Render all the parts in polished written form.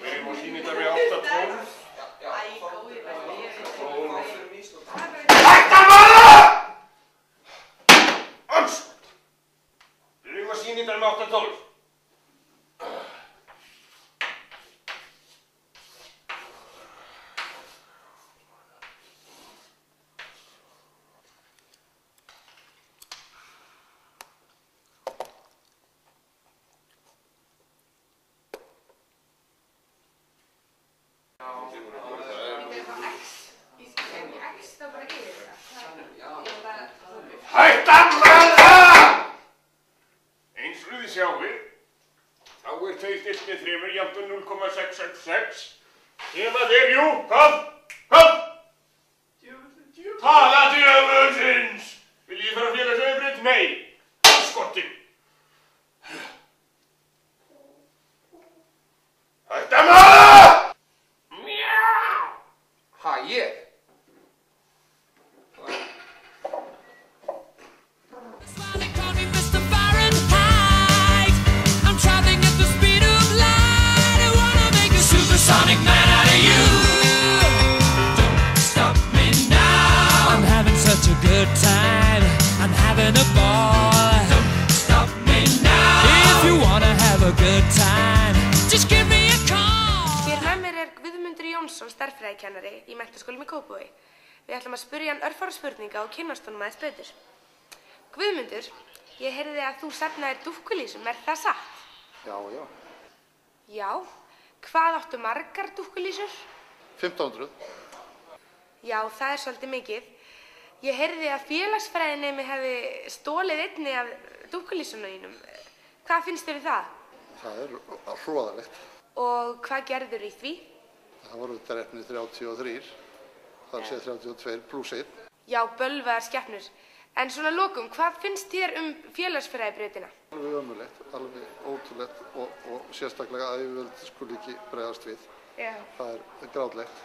Byrjum á sýningar við 8:12. Hættan maður! Önskt! Byrjum á sýningar við 8:12. Hættan maður! Eins og þið sjáið, þá 2 stillt með 3 jafnt 0,666 sem að jú, hvað? Tala djöfulsins! Viljið þið fara félagsauðbreyt? Nei! Skottinn! Hættan maður! Mjá! Ha, ég? Sonic man out of you. Don't stop me now. I'm having such a good time. I'm having a ball. Don't stop me now. If you wanna have a good time, just give me a call. Hér með mér Guðmundur Jónsson, stærðfræðikennari í Menntaskólanum í Kópavogi. Við ætlum að spyrja hann örfára spurninga og kynnast honum aðeins betur. Guðmundur, ég heyrði að þú safnaðir dúkkulísum, það satt? Já. Já. Hvað áttu margar dúkkulísur? 1500. Já, það svolítið mikið. Ég heyrði að félagsfræðinemi hefði stolið einni af dúkkulísunum þínum. Hvað finnst þér það? Það hroðalegt. Og hvað gerður í því? Það voru drepnir 33, þar sé 32 pluss 1. Já, bölvaðar skepnur. En svona lokum, hvað finnst þér félagsfræðibrautina? Alveg ömurlegt, alveg ótrúlegt og sérstaklega að yfirvöld skuli ekki bregðast við. Já. Það grátlegt.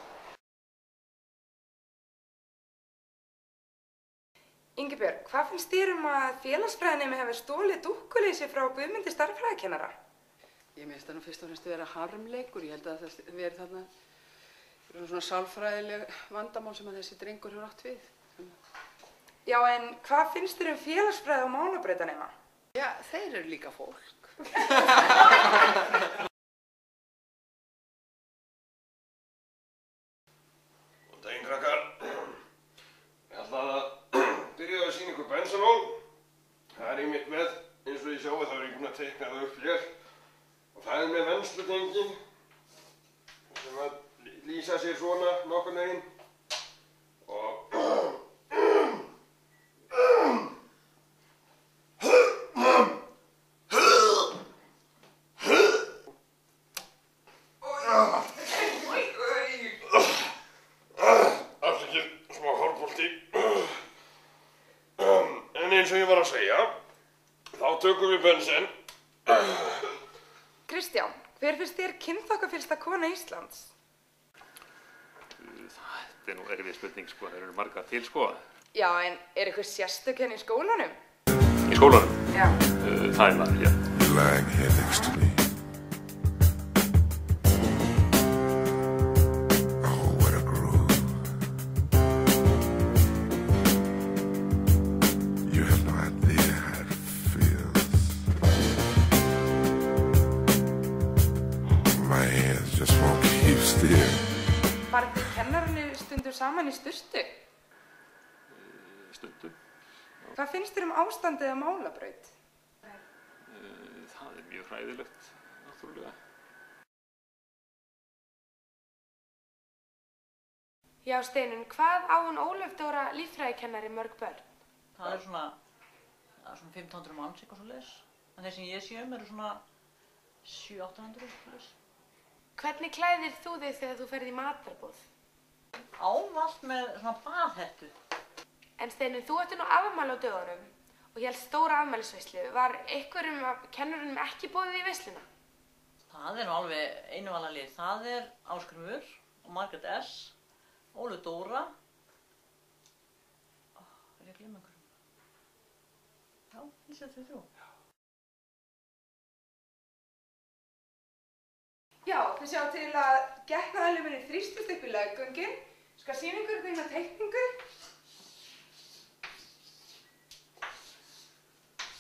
Ingibjörg, hvað finnst þér að félagsfræðinemi hefur stolið dúkkulísi frá Guðmundi stærðfræðikennara? Ég meðist það fyrst og fremst vera harmleikur. Ég held að það veri þarna svona sálfræðileg vandamál sem að þessi drengur hefur átt við. Já, en hvað finnst þér félagsfræði og málabrautanema? Já, þeir eru líka fólk. Góðan daginn, krakkar. Ég ætla að byrja að sýna ykkur bensanól. Það er einmitt með, eins og ég sjáu, það er ég búinn að teikna það upp hér. Og það er með vennslutengi sem að lýsa sér svona nokkurn veginn. Eins og ég var að segja, þá tökum við bensin. Kristján, hver finnst þér kynþokkafyllsta kona Íslands? Þetta er nú erfið spurning, sko. Þeir eru margar til, sko. Já, en er eitthvað sérstök hérna í skólanum? Í skólanum? Já. Það er maður, já. You're lying here next to me. Farið þið kennararnir stundum saman í sturtu? Stundum. Hvað finnst þér ástandið á málabraut? Það er mjög hræðilegt, náttúrulega. Já, Steinunn, hvað á hún Ólöf Dóra líffræðikennari mörg börn? Það er svona 1500 manns eitthvað svoleiðis. En þeir sem ég sé eru svona 700-800 svoleiðis. Hvernig klæðir þú þig þegar þú ferð í matarboð? Ávallt með svona baðhettu. En Steinunn, þú ætti nú afmæli á dögunum og hélst stóra afmælisveislu. Var einhverjum af kennurunum ekki boðið í veisluna? Það er nú alveg einu lið. Það er Ásgrímur og Margrét S. Ólöf Dóra. Er ég að glemma einhverjum? Já, ég set 23. Já, þið sjá til að getnaðarlimirinn þrýstist upp í leggöngin. Skal sýna ykkur þetta eina teikningu.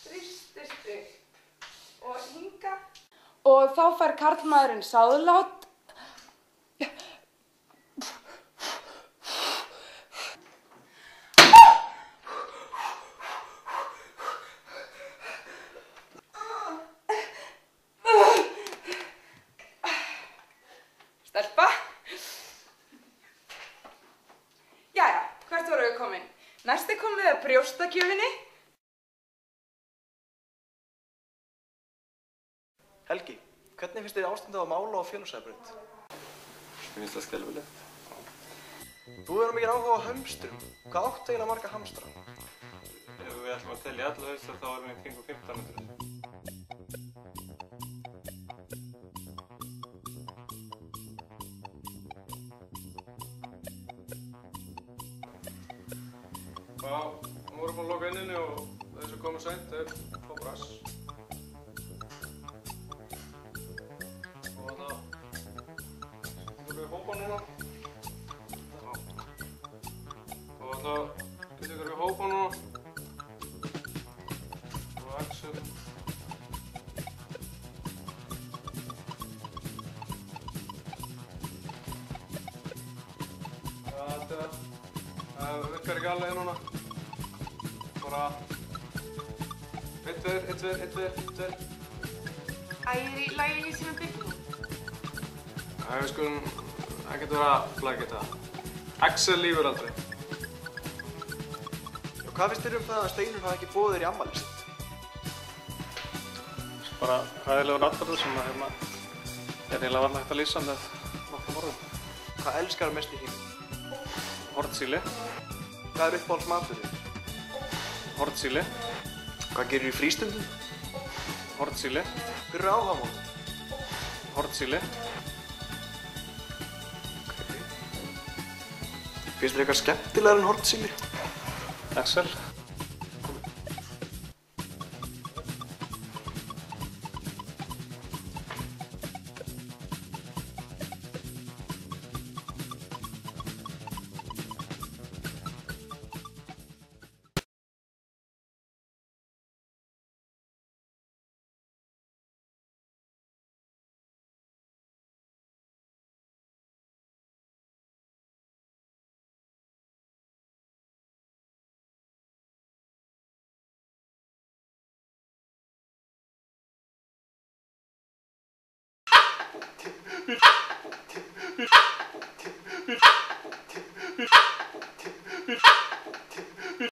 Þrýstist upp og hingað. Og þá fær karlmaðurinn sáðlát. Stelpa. Jæja, hvert voru við komin? Næst er komið að brjóstakjöfinni. Helgi, hvernig finnst þér ástandið á mála og félagsæðbraut? Mér finnst það skelfilegt. Þú hefur mikið áhuga á hamstrum. Hvað áttu eiginlega marga hamstra? Ef við ætlum að telja alla haustar þá erum við kringum 1500. Já, nú erum við að loka inninni og þessu komið seint er Kobras. Og það getur við hópa núna. Og það getur við hópa núna. Og Axel. Það virkar ekki alveg núna. Bara 1, 2, 1, 2, 1, 2, 1, 2. Æ, ég er í lagi í sínum byrjum. Við skulum ekkert vera að flækja þetta. Axel lífur aldrei. Og hvað finnst þér það að Steinunn hafi ekki boðið þér í afmælið sitt? Bara hræðilegur atburður sem er eiginlega varla hægt að lýsa með nokkrum orðum. Hvað elskar mest í heiminn? Hornsíli. Hvað er uppáhalds matur þinn? Hornsíli. Hvað gerir í frístundum? Hornsíli. Hver eru áhugamál? Hornsíli. Finnst þér eitthvað skemmtilegar en hornsíli? Axel. Hvað finnst þér um það að Steinunn hafi ekki boðið þér í afmælið sitt? Við